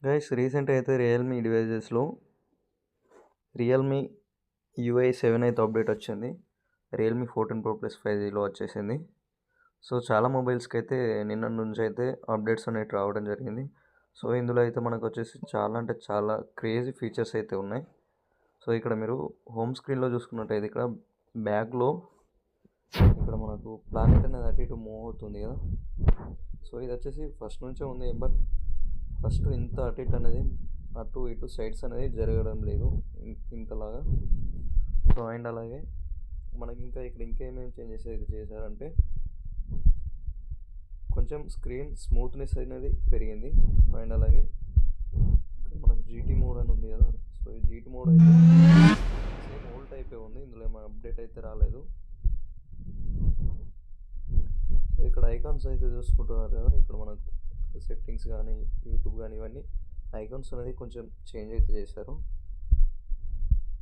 Guys recent అయితే Realme డివైజెస్లో Realme UI 7 అయితే update వచ్చింది. రియల్మీ 14 Pro Plus 5Gలో వచ్చేసింది. సో చాలా మొబైల్స్కి అయితే నిన్న నుంచి అయితే అప్డేట్స్ అనేవి రావడం జరిగింది. సో ఇందులో అయితే మనకు వచ్చేసి చాలా అంటే చాలా క్రేజీ ఫీచర్స్ అయితే ఉన్నాయి. సో ఇక్కడ మీరు హోమ్ స్క్రీన్లో చూసుకున్నట్టయితే ఇక్కడ బ్యాక్లో ఇక్కడ మనకు ప్లానెట్ అనేది అటు ఇటు మూవ్ అవుతుంది కదా. సో ఇది వచ్చేసి ఫస్ట్ నుంచే ఉంది, బట్ ఫస్ట్ ఇంత అటు ఇటు అనేది అటు ఇటు సైడ్స్ అనేది జరగడం లేదు ఇంతలాగా. సో అండ్ అలాగే మనకి ఇంకా ఇక్కడ ఇంకేమేమి చేంజెస్ అయితే చేశారంటే కొంచెం స్క్రీన్ స్మూత్నెస్ అనేది పెరిగింది. అండ్ అలాగే మనకు GT మోడ్ అని ఉంది కదా. సో ఈ GT మోడ్ అయితే సేమ్ ఓల్డ్ టైపే ఉంది, ఇందులో ఏమైనా అప్డేట్ అయితే రాలేదు. సో ఇక్కడ ఐకాన్స్ అయితే చూసుకుంటున్నారు కదా, ఇక్కడ మనకు సెట్టింగ్స్ కానీ యూట్యూబ్ కానీ ఇవన్నీ ఐకాన్స్ అనేది కొంచెం చేంజ్ అయితే చేశారు.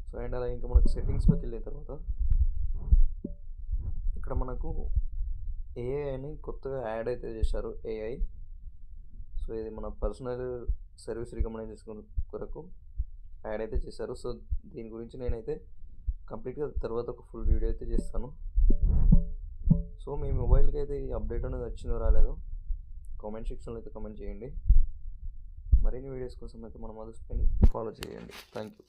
సో అండ్ అలా ఇంకా మనకు సెట్టింగ్స్లోకి వెళ్ళిన తర్వాత ఇక్కడ మనకు AI అని కొత్తగా యాడ్ అయితే చేశారు. AI సో ఇది మన పర్సనల్ సర్వీస్ రికమెండేషన్ కొరకు యాడ్ అయితే చేశారు. సో దీని గురించి నేనైతే కంప్లీట్గా తర్వాత ఒక ఫుల్ వీడియో అయితే చేస్తాను. సో మీ మొబైల్కి అయితే ఈ అప్డేట్ అనేది వచ్చిందో రాలేదో కామెంట్ సెక్షన్లో అయితే కామెంట్ చేయండి. మరిన్ని వీడియోస్ కోసం అయితే మన మధుస్పైని ఫాలో చేయండి. Thank you.